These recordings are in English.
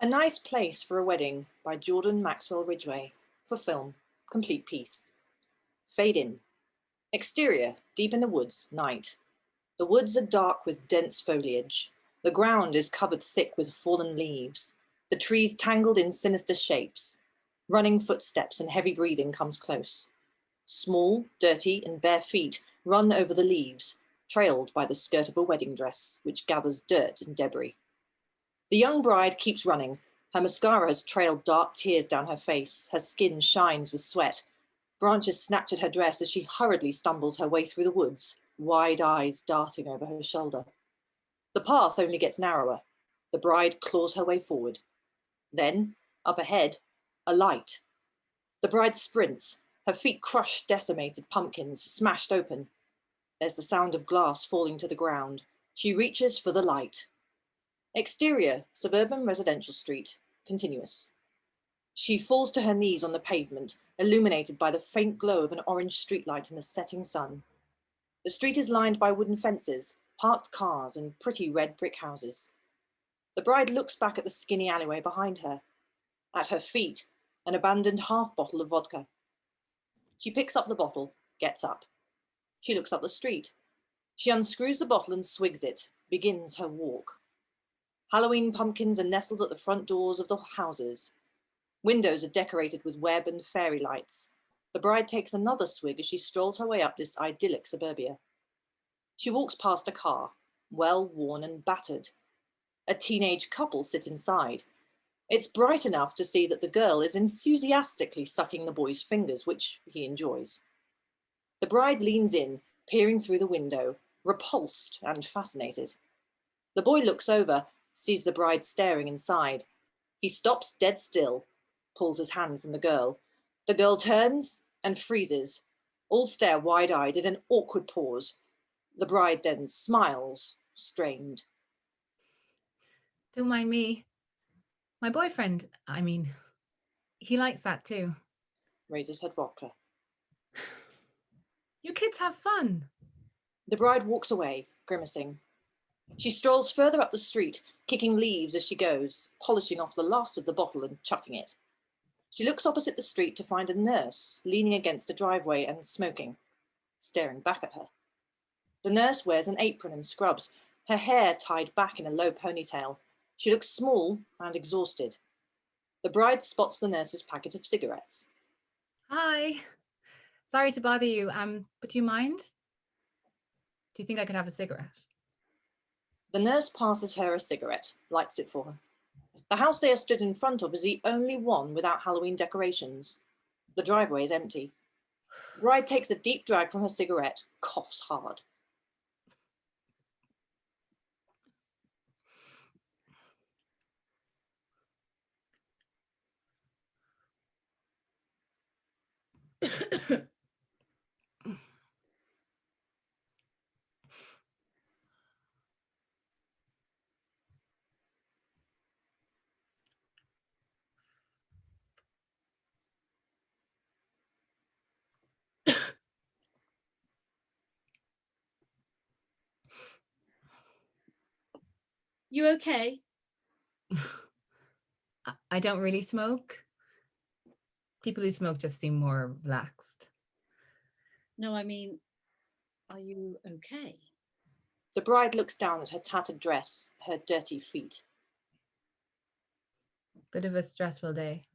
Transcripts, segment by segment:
A Nice Place for a Wedding by Maxwell Ridgway. For film, complete piece. Fade in. Exterior, deep in the woods, night. The woods are dark with dense foliage. The ground is covered thick with fallen leaves. The trees tangled in sinister shapes. Running footsteps and heavy breathing comes close. Small, dirty, and bare feet run over the leaves, trailed by the skirt of a wedding dress, which gathers dirt and debris. The young bride keeps running. Her mascara has trailed dark tears down her face. Her skin shines with sweat. Branches snatch at her dress as she hurriedly stumbles her way through the woods, wide eyes darting over her shoulder. The path only gets narrower. The bride claws her way forward. Then, up ahead, a light. The bride sprints. Her feet crush decimated pumpkins, smashed open. There's the sound of glass falling to the ground. She reaches for the light. Exterior, suburban residential street, continuous. She falls to her knees on the pavement, illuminated by the faint glow of an orange streetlight in the setting sun. The street is lined by wooden fences, parked cars, and pretty red brick houses. The bride looks back at the skinny alleyway behind her. At her feet, an abandoned half bottle of vodka. She picks up the bottle, gets up. She looks up the street. She unscrews the bottle and swigs it, begins her walk. Halloween pumpkins are nestled at the front doors of the houses. Windows are decorated with web and fairy lights. The bride takes another swig as she strolls her way up this idyllic suburbia. She walks past a car, well worn and battered. A teenage couple sit inside. It's bright enough to see that the girl is enthusiastically sucking the boy's fingers, which he enjoys. The bride leans in, peering through the window, repulsed and fascinated. The boy looks over, sees the bride staring inside. He stops dead still, pulls his hand from the girl. The girl turns and freezes. All stare wide-eyed in an awkward pause. The bride then smiles, strained. Don't mind me. My boyfriend, he likes that too. Raises her vodka. You kids have fun. The bride walks away, grimacing. She strolls further up the street, kicking leaves as she goes, polishing off the last of the bottle and chucking it. She looks opposite the street to find a nurse leaning against a driveway and smoking, staring back at her. The nurse wears an apron and scrubs, her hair tied back in a low ponytail. She looks small and exhausted. The bride spots the nurse's packet of cigarettes. Hi. Sorry to bother you, but do you mind? Do you think I could have a cigarette? The nurse passes her a cigarette, lights it for her. The house they are stood in front of is the only one without Halloween decorations. The driveway is empty. The bride takes a deep drag from her cigarette, coughs hard. You okay? I don't really smoke. People who smoke just seem more relaxed. No, I mean, are you okay? The bride looks down at her tattered dress, her dirty feet. Bit of a stressful day.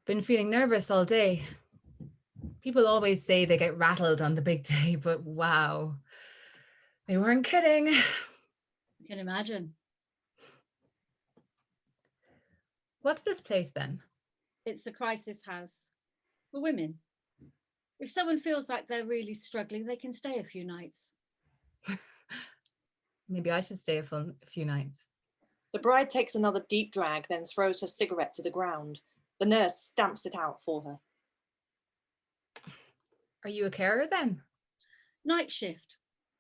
Been feeling nervous all day. People always say they get rattled on the big day, but wow, they weren't kidding. I can imagine. What's this place then? It's the crisis house for women. If someone feels like they're really struggling, they can stay a few nights. Maybe I should stay a few nights. The bride takes another deep drag, then throws her cigarette to the ground. The nurse stamps it out for her. Are you a carer then? Night shift.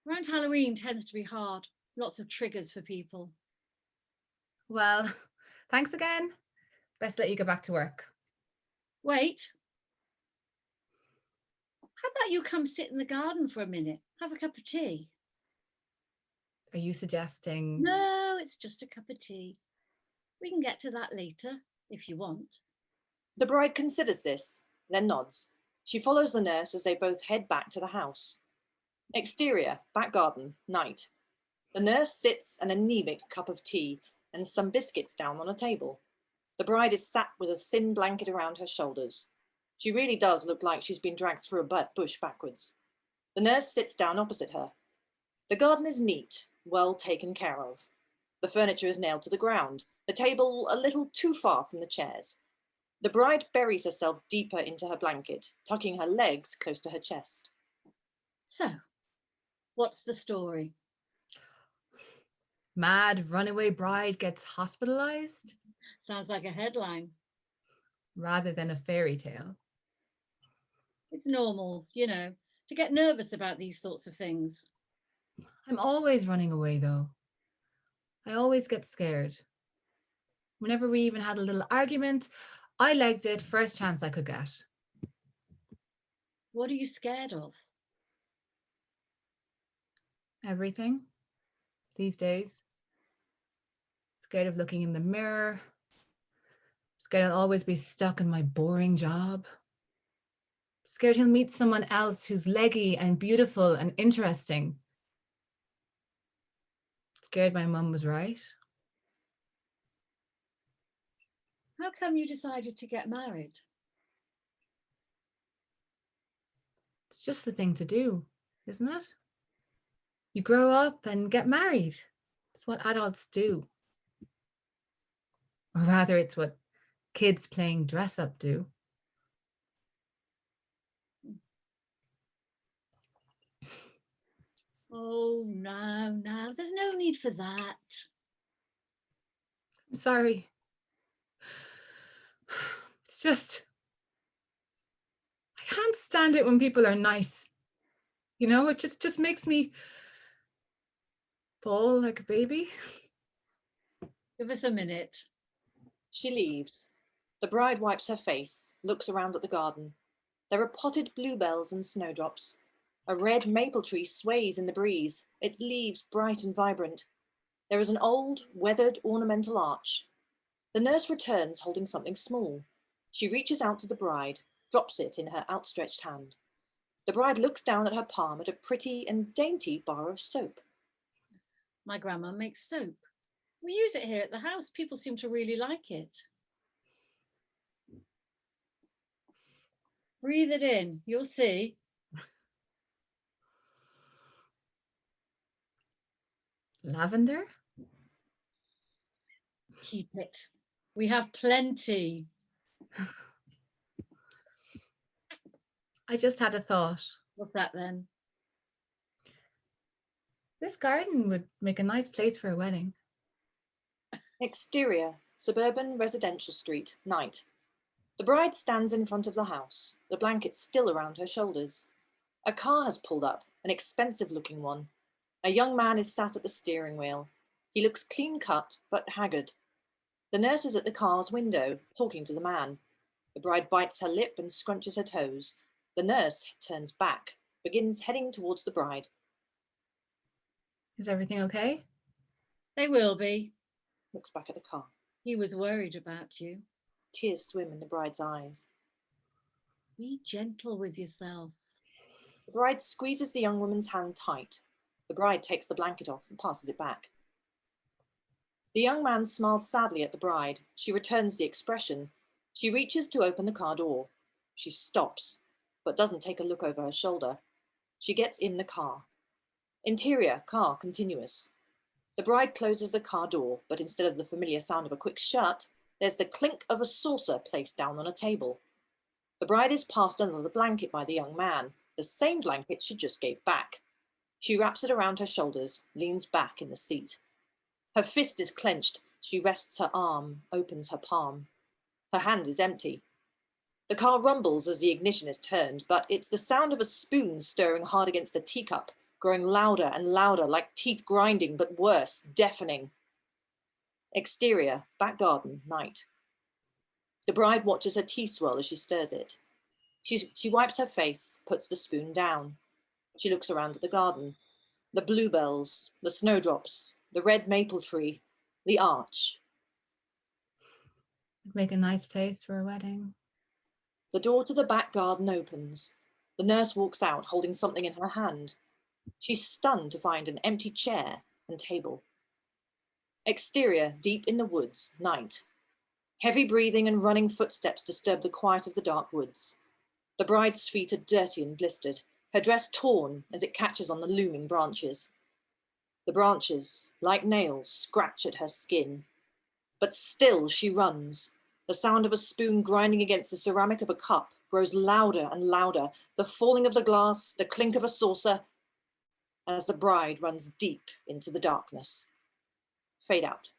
Around Halloween tends to be hard. Lots of triggers for people. Well, thanks again. Best let you go back to work. Wait. How about you come sit in the garden for a minute? Have a cup of tea. Are you suggesting? No, it's just a cup of tea. We can get to that later, if you want. The bride considers this, then nods. She follows the nurse as they both head back to the house. Exterior, back garden, night. The nurse sits an anemic cup of tea and some biscuits down on a table. The bride is sat with a thin blanket around her shoulders. She really does look like she's been dragged through a bush backwards. The nurse sits down opposite her. The garden is neat, well taken care of. The furniture is nailed to the ground, the table a little too far from the chairs. The bride buries herself deeper into her blanket, tucking her legs close to her chest. So, what's the story? Mad runaway bride gets hospitalized? Sounds like a headline. Rather than a fairy tale. It's normal, to get nervous about these sorts of things. I'm always running away, though. I always get scared. Whenever we even had a little argument, I legged it first chance I could get. What are you scared of? Everything. These days. Scared of looking in the mirror. Scared I'll always be stuck in my boring job. Scared he'll meet someone else who's leggy and beautiful and interesting. Scared my mum was right. How come you decided to get married? It's just the thing to do, isn't it? You grow up and get married. It's what adults do. Or rather, it's what kids playing dress up do. Oh, no, there's no need for that. I'm sorry. It's just, I can't stand it when people are nice. It just makes me fall like a baby. Give us a minute. She leaves. The bride wipes her face, looks around at the garden. There are potted bluebells and snowdrops. A red maple tree sways in the breeze, its leaves bright and vibrant. There is an old, weathered ornamental arch. The nurse returns holding something small. She reaches out to the bride, drops it in her outstretched hand. The bride looks down at her palm at a pretty and dainty bar of soap. My grandma makes soap. We use it here at the house. People seem to really like it. Breathe it in. You'll see. Lavender? Keep it. We have plenty. I just had a thought. What's that then? This garden would make a nice place for a wedding. Exterior, suburban residential street, night. The bride stands in front of the house, the blanket still around her shoulders. A car has pulled up, an expensive-looking one. A young man is sat at the steering wheel. He looks clean-cut, but haggard. The nurse is at the car's window, talking to the man. The bride bites her lip and scrunches her toes. The nurse turns back, begins heading towards the bride. Is everything okay? They will be. Looks back at the car. He was worried about you. Tears swim in the bride's eyes. Be gentle with yourself. The bride squeezes the young woman's hand tight. The bride takes the blanket off and passes it back. The young man smiles sadly at the bride. She returns the expression. She reaches to open the car door. She stops, but doesn't take a look over her shoulder. She gets in the car. Interior, car, continuous. The bride closes the car door, but instead of the familiar sound of a quick shut, there's the clink of a saucer placed down on a table. The bride is passed another blanket by the young man, the same blanket she just gave back. She wraps it around her shoulders, leans back in the seat. Her fist is clenched. She rests her arm, opens her palm. Her hand is empty. The car rumbles as the ignition is turned, but it's the sound of a spoon stirring hard against a teacup, growing louder and louder, like teeth grinding, but worse, deafening. Exterior, back garden, night. The bride watches her tea swirl as she stirs it. She wipes her face, puts the spoon down. She looks around at the garden. The bluebells, the snowdrops, the red maple tree. The arch. Make a nice place for a wedding. The door to the back garden opens. The nurse walks out holding something in her hand. She's stunned to find an empty chair and table. Exterior, deep in the woods, night. Heavy breathing and running footsteps disturb the quiet of the dark woods. The bride's feet are dirty and blistered, her dress torn as it catches on the looming branches. The branches, like nails, scratch at her skin. But still she runs. The sound of a spoon grinding against the ceramic of a cup grows louder and louder, the falling of the glass, the clink of a saucer, as the bride runs deep into the darkness. Fade out.